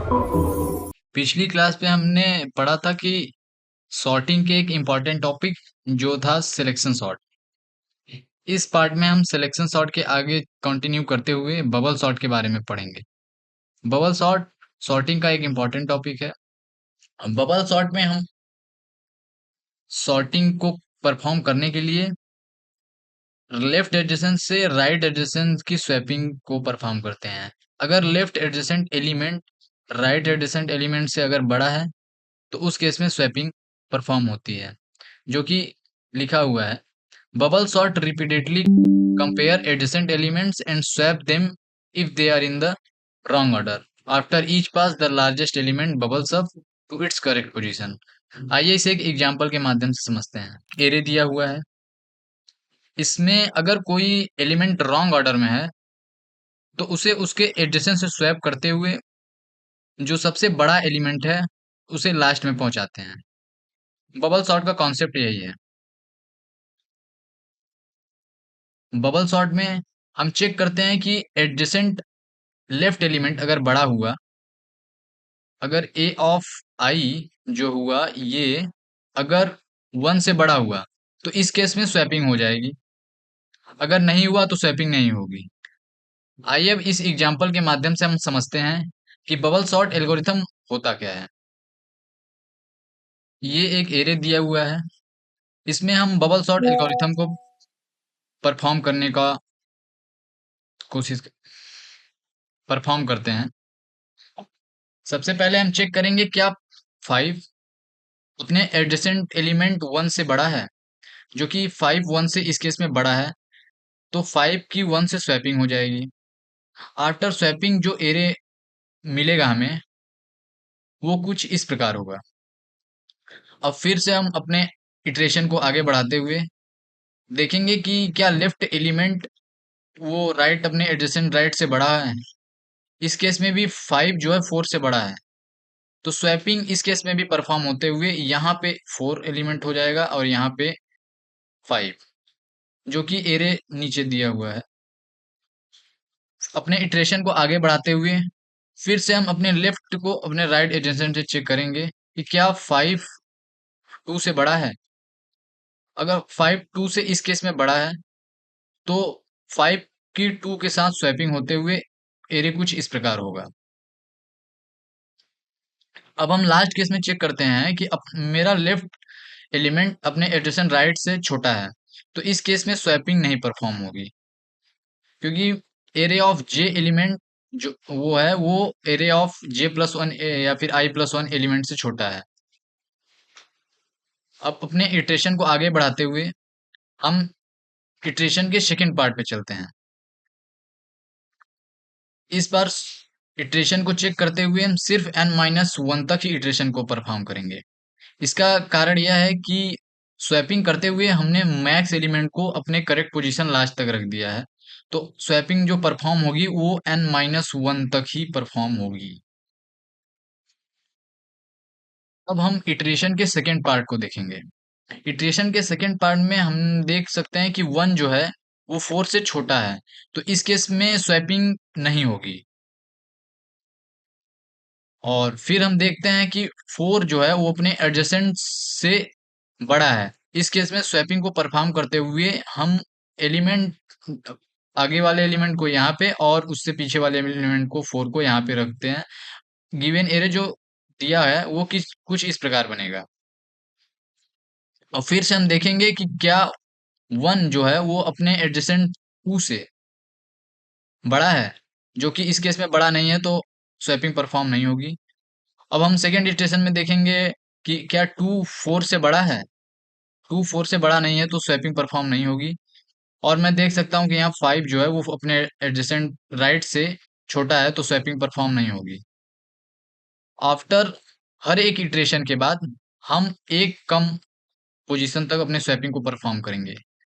पिछली क्लास में हमने पढ़ा था कि सॉर्टिंग के एक इम्पॉर्टेंट टॉपिक जो था सिलेक्शन सॉर्ट। इस पार्ट में हम सिलेक्शन सॉर्ट के आगे कंटिन्यू करते हुए बबल सॉर्ट के बारे में पढ़ेंगे। बबल सॉर्ट सॉर्टिंग का एक इम्पॉर्टेंट टॉपिक है। बबल सॉर्ट में हम सॉर्टिंग को परफॉर्म करने के लिए लेफ्ट एडजेसेंट से राइट एडजेसेंट की स्वैपिंग को परफॉर्म करते हैं। अगर left adjacent element right adjacent element से अगर बड़ा है तो उस केस में स्वैपिंग परफॉर्म होती है, जो कि लिखा हुआ है। Bubble sort repeatedly compare adjacent elements and swap them if they are in the wrong order. After each pass, the largest element bubbles up to its correct position. आइए इसे एक एग्जाम्पल के माध्यम से समझते हैं। एरे दिया हुआ है, इसमें अगर कोई एलिमेंट रॉन्ग ऑर्डर में है तो उसे उसके एडजेसेंट से स्वैप करते हुए जो सबसे बड़ा एलिमेंट है उसे लास्ट में पहुंचाते हैं। बबल सॉर्ट का कॉन्सेप्ट यही है। बबल सॉर्ट में हम चेक करते हैं कि एडजेसेंट लेफ्ट एलिमेंट अगर बड़ा हुआ, अगर ए ऑफ आई जो हुआ ये अगर 1 से बड़ा हुआ तो इस केस में स्वैपिंग हो जाएगी। अगर नहीं हुआ तो स्वैपिंग नहीं होगी। आइए अब इस एग्जांपल के माध्यम से हम समझते हैं कि बबल सॉर्ट एल्गोरिथम होता क्या है। ये एक एरे दिया हुआ है, इसमें हम बबल सॉर्ट एल्गोरिथम को परफॉर्म करने का कोशिश परफॉर्म करते हैं। सबसे पहले हम चेक करेंगे क्या 5 अपने एडजेसेंट एलिमेंट 1 से बड़ा है, जो कि 5 1 से इस केस में बड़ा है, तो 5 की 1 से स्वैपिंग हो जाएगी। आफ्टर स्वैपिंग जो एरे मिलेगा हमें वो कुछ इस प्रकार होगा। अब फिर से हम अपने इटरेशन को आगे बढ़ाते हुए देखेंगे कि क्या लेफ्ट एलिमेंट वो राइट अपने एडजेसेंट राइट से बड़ा है। इस केस में भी 5 जो है 4 से बड़ा है, तो स्वैपिंग इस केस में भी परफॉर्म होते हुए यहाँ पे 4 एलिमेंट हो जाएगा और यहाँ पे 5, जो कि एरे नीचे दिया हुआ है। अपने इटरेशन को आगे बढ़ाते हुए फिर से हम अपने लेफ्ट को अपने राइट एडजेसेंट से चेक करेंगे कि क्या 5 2 से बड़ा है। अगर 5 2 से इस केस में बड़ा है तो 5 की 2 के साथ स्वैपिंग होते हुए एरे कुछ इस प्रकार होगा। अब हम लास्ट केस में चेक करते हैं कि मेरा लेफ्ट एलिमेंट अपने एडजेसेंट राइट से छोटा है, तो इस केस में स्वैपिंग नहीं परफॉर्म होगी, क्योंकि एरे ऑफ जे एलिमेंट जो वो है वो array of J plus one या फिर आई प्लस वन एलिमेंट से छोटा है। अब अपने इटरेशन को आगे बढ़ाते हुए हम इटरेशन के सेकंड पार्ट पे चलते हैं। इस बार इटरेशन को चेक करते हुए हम सिर्फ n-1 तक ही इटरेशन को परफॉर्म करेंगे। इसका कारण यह है कि स्वैपिंग करते हुए हमने मैक्स एलिमेंट को अपने करेक्ट पोजीशन लास्ट तक रख दिया है, तो स्वैपिंग जो परफॉर्म होगी वो n-1 तक ही परफॉर्म होगी। अब हम इटरेशन के सेकंड पार्ट को देखेंगे। इटरेशन के सेकंड पार्ट में हम देख सकते हैं कि 1 जो है वो 4 से छोटा है, तो इस केस में स्वैपिंग नहीं होगी। और फिर हम देखते हैं कि 4 जो है वो अपने एडजेसेंट से बड़ा है। इस केस में स्वैपिंग को परफॉर्म करते हुए हम एलिमेंट आगे वाले एलिमेंट को यहाँ पे और उससे पीछे वाले एलिमेंट को 4 को यहाँ पे रखते हैं। गिवन एरे जो दिया है वो किस कुछ इस प्रकार बनेगा। और फिर से हम देखेंगे कि क्या 1 जो है वो अपने एडजेसेंट 2 से बड़ा है, जो कि इस केस में बड़ा नहीं है, तो स्वैपिंग परफॉर्म नहीं होगी। अब हम सेकेंड इटरेशन में देखेंगे कि क्या 2 4 से बड़ा है। 2 4 से बड़ा नहीं है तो स्वैपिंग परफॉर्म नहीं होगी। और मैं देख सकता हूँ कि यहाँ 5 जो है वो अपने एडजेसेंट राइट से छोटा है, तो स्वैपिंग परफॉर्म नहीं होगी। आफ्टर हर एक इटरेशन के बाद हम एक कम पोजीशन तक अपने स्वैपिंग को परफॉर्म करेंगे,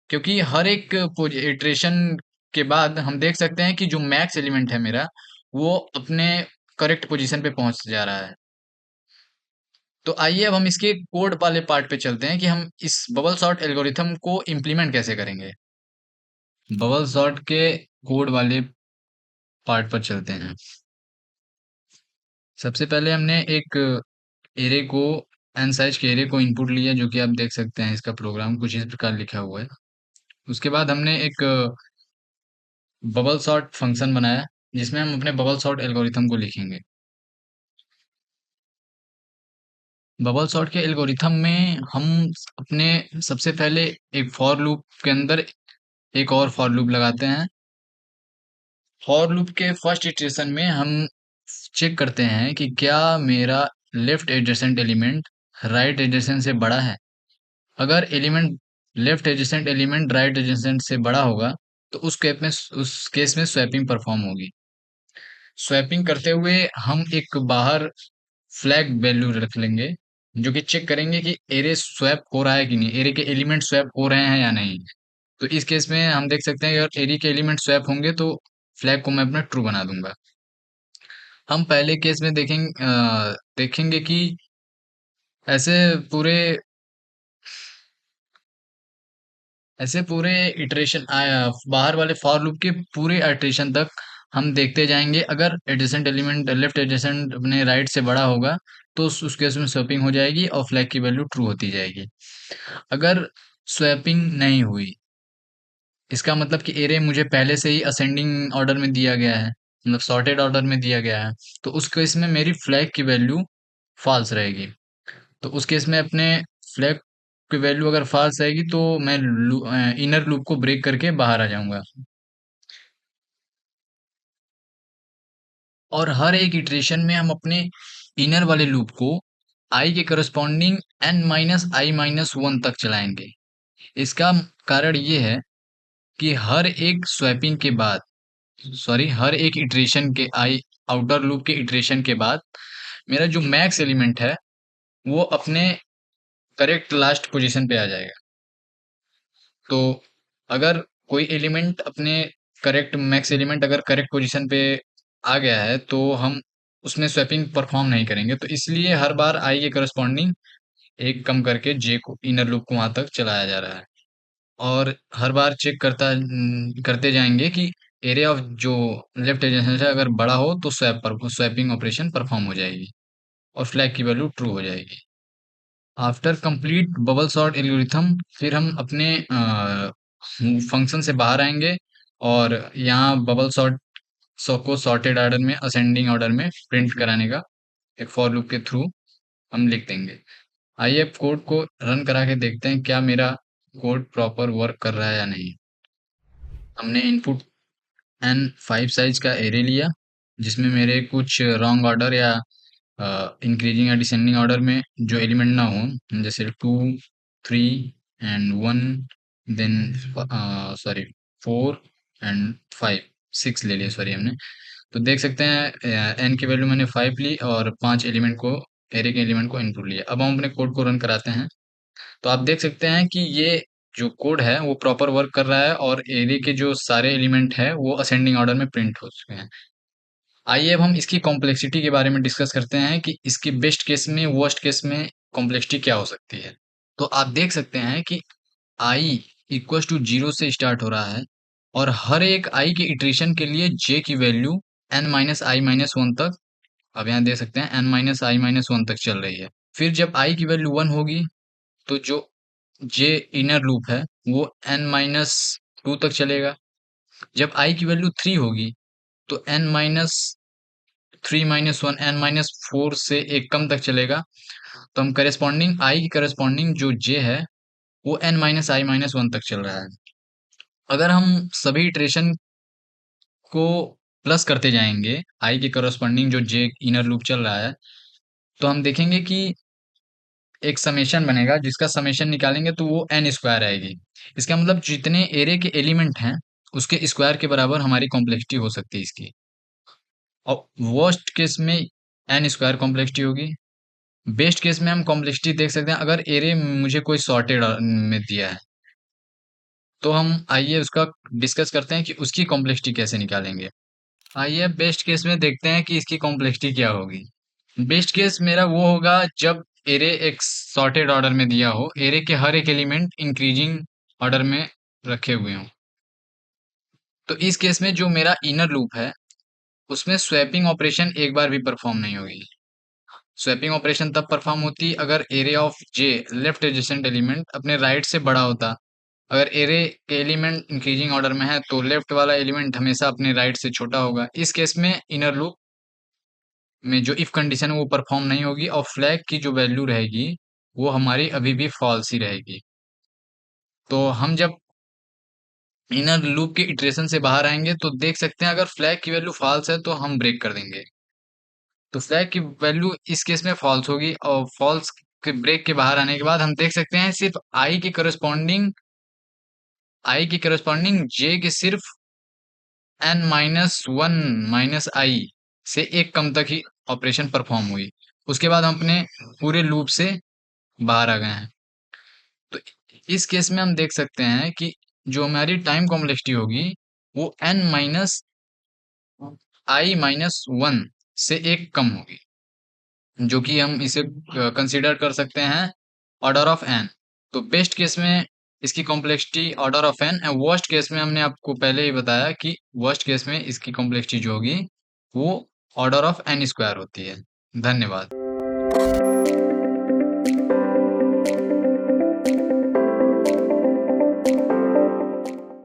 क्योंकि हर एक इटरेशन के बाद हम देख सकते हैं कि जो मैक्स एलिमेंट है मेरा वो अपने करेक्ट पोजीशन पे पहुंच जा रहा है। तो आइए अब हम इसके कोड वाले पार्ट पे चलते हैं कि हम इस बबल सॉर्ट एल्गोरिथम को इम्प्लीमेंट कैसे करेंगे। बबल सॉर्ट के कोड वाले पार्ट पर चलते हैं। सबसे पहले हमने एक एरे को एन साइज के एरे को इनपुट लिया, जो कि आप देख सकते हैं इसका प्रोग्राम कुछ इस प्रकार लिखा हुआ है। उसके बाद हमने एक बबल सॉर्ट फंक्शन बनाया, जिसमें हम अपने बबल सॉर्ट एल्गोरिथम को लिखेंगे। बबल सॉर्ट के एल्गोरिथम में हम अपने सबसे पहले एक फॉर लूप के अंदर एक और फॉर लूप लगाते हैं। फॉर लूप के फर्स्ट इटरेशन में हम चेक करते हैं कि क्या मेरा left adjacent element right adjacent से बड़ा है। अगर element left adjacent element right adjacent से बड़ा होगा, तो उस केस में स्वैपिंग परफॉर्म होगी। स्वैपिंग करते हुए हम एक बाहर फ्लैग वैल्यू रख लेंगे, जो कि चेक करेंगे कि एरे स्वैप हो रहा है कि नहीं, एरे के एलिमेंट स्वैप हो रहे हैं या नहीं। तो इस केस में हम देख सकते हैं कि अगर एरे के एलिमेंट स्वैप होंगे तो फ्लैग को मैं अपना ट्रू बना दूंगा। हम पहले केस में देखेंगे कि ऐसे पूरे ऐसे पूरे इटरेशन बाहर वाले फॉर लूप के पूरे इटरेशन तक हम देखते जाएंगे। अगर एडजेसेंट एलिमेंट लेफ्ट एडजेसेंट अपने राइट से बड़ा होगा, तो उस केस में स्वैपिंग हो जाएगी और फ्लैग की वैल्यू ट्रू होती जाएगी। अगर स्वैपिंग नहीं हुई, इसका मतलब कि एरे मुझे पहले से ही असेंडिंग ऑर्डर में दिया गया है, मतलब सॉर्टेड ऑर्डर में दिया गया है, तो उस केस में मेरी फ्लैग की वैल्यू फॉल्स रहेगी। तो उस केस में अपने फ्लैग की वैल्यू अगर फॉल्स आएगी, तो मैं इनर लूप को ब्रेक करके बाहर आ जाऊंगा। और हर एक इटरेशन में हम अपने इनर वाले लूप को आई के करस्पॉन्डिंग एन माइनस आई माइनस वन तक चलाएंगे। इसका कारण ये है कि हर एक इटरेशन के आई आउटर लूप के इटरेशन के बाद मेरा जो मैक्स एलिमेंट है वो अपने करेक्ट लास्ट पोजीशन पे आ जाएगा। तो अगर कोई एलिमेंट अपने करेक्ट मैक्स एलिमेंट अगर करेक्ट पोजीशन पे आ गया है, तो हम उसमें स्वैपिंग परफॉर्म नहीं करेंगे। तो इसलिए हर बार आई के करस्पॉन्डिंग एक कम करके जे को इनर लूप को वहां तक चलाया जा रहा है। और हर बार चेक करते जाएंगे कि एरिया ऑफ जो लेफ्ट एजेंशन से अगर बड़ा हो, तो स्वैपिंग ऑपरेशन परफॉर्म हो जाएगी और फ्लैग की वैल्यू ट्रू हो जाएगी। After complete bubble sort algorithm, फिर हम अपने फंक्शन से बाहर आएंगे और यहाँ बबल सॉर्ट को सॉर्टेड ऑर्डर में असेंडिंग ऑर्डर में प्रिंट कराने का एक फॉर लूप के थ्रू हम लिख देंगे। आइए अब कोड को रन करा के देखते हैं क्या मेरा कोड प्रॉपर वर्क कर रहा है या नहीं। हमने इनपुट एन 5 साइज का एरे लिया, जिसमें मेरे कुछ रॉन्ग ऑर्डर या इंक्रीजिंग या डिसेंडिंग ऑर्डर में जो एलिमेंट ना हो, जैसे 2 3 एंड 1, देन सॉरी 4 एंड 5 6 ले लिया सॉरी हमने। तो देख सकते हैं एन की वैल्यू मैंने 5 ली और 5 एलिमेंट को एरे के एलिमेंट को इनपुट लिया। अब हम अपने कोड को रन कराते हैं, तो आप देख सकते हैं कि ये जो कोड है वो प्रॉपर वर्क कर रहा है और एरे के जो सारे एलिमेंट है वो असेंडिंग ऑर्डर में प्रिंट हो चुके हैं। आइए अब हम इसकी कॉम्प्लेक्सिटी के बारे में डिस्कस करते हैं कि इसकी बेस्ट केस में वर्स्ट केस में कॉम्प्लेक्सिटी क्या हो सकती है। तो आप देख सकते हैं कि आई इक्वल टू जीरो से स्टार्ट हो रहा है और हर एक आई के इटरेशन के लिए जे की वैल्यू एन माइनस आई माइनस वन तक, अब यहाँ देख सकते हैं एन माइनस आई माइनस वन तक चल रही है। फिर जब आई की वैल्यू वन होगी, तो जो जे इनर लूप है वो एन माइनस टू तक चलेगा। जब आई की वैल्यू थ्री होगी, तो n minus three minus one n minus four से एक कम तक चलेगा। तो हम करेस्पॉन्डिंग आई की करेस्पॉन्डिंग जो जे है वो एन माइनस आई माइनस वन तक चल रहा है। अगर हम सभी इटरेशन को प्लस करते जाएंगे आई के करेस्पॉन्डिंग जो जे इनर लूप चल रहा है, तो हम देखेंगे कि एक समेशन बनेगा, जिसका समेशन निकालेंगे तो वो एन स्क्वायर आएगी। इसका मतलब जितने एरे के एलिमेंट हैं उसके स्क्वायर के बराबर हमारी कॉम्प्लेक्सिटी हो सकती है इसकी। और वर्स्ट केस में एन स्क्वायर कॉम्प्लेक्सिटी होगी। बेस्ट केस में हम कॉम्प्लेक्सिटी देख सकते हैं, अगर एरे मुझे कोई सॉर्टेड में दिया है, तो हम आइए उसका डिस्कस करते हैं कि उसकी कॉम्प्लेक्सिटी कैसे निकालेंगे। आइए बेस्ट केस में देखते हैं कि इसकी कॉम्प्लेक्सिटी क्या होगी। बेस्ट केस मेरा वो होगा जब एरे एक सॉर्टेड ऑर्डर में दिया हो, एरे के हर एक एलिमेंट इंक्रीजिंग ऑर्डर में रखे हुए हों। तो इस केस में जो मेरा इनर लूप है उसमें स्वैपिंग ऑपरेशन एक बार भी परफॉर्म नहीं होगी। स्वैपिंग ऑपरेशन तब परफॉर्म होती अगर array of J left adjacent element अपने राइट से बड़ा होता। अगर एरे के एलिमेंट इंक्रीजिंग ऑर्डर में है तो लेफ्ट वाला एलिमेंट हमेशा अपने राइट से छोटा होगा। इस केस में इनर लूप में जो इफ कंडीशन है वो परफॉर्म नहीं होगी और फ्लैग की जो वैल्यू रहेगी वो हमारी अभी भी फॉल्स ही रहेगी। तो हम जब इनर लूप के इटरेशन से बाहर आएंगे तो देख सकते हैं अगर फ्लैग की वैल्यू फॉल्स है तो हम ब्रेक कर देंगे। तो फ्लैग की वैल्यू इस केस में फॉल्स होगी और फॉल्स के ब्रेक के बाहर आने के बाद हम देख सकते हैं सिर्फ आई के करस्पॉन्डिंग जे के सिर्फ एन माइनस वन माइनस आई से एक कम तक ही ऑपरेशन परफॉर्म हुई। उसके बाद हम अपने पूरे लूप से बाहर आ गए हैं। तो इस केस में हम देख सकते हैं कि जो हमारी टाइम कॉम्प्लेक्सिटी होगी वो एन माइनस आई माइनस वन से एक कम होगी, जो कि हम इसे कंसीडर कर सकते हैं ऑर्डर ऑफ एन। तो बेस्ट केस में इसकी कॉम्प्लेक्सिटी ऑर्डर ऑफ एन और वर्स्ट केस में हमने आपको पहले ही बताया कि वर्स्ट केस में इसकी कॉम्प्लेक्सिटी जो होगी वो ऑर्डर ऑफ एन स्क्वायर होती है। धन्यवाद।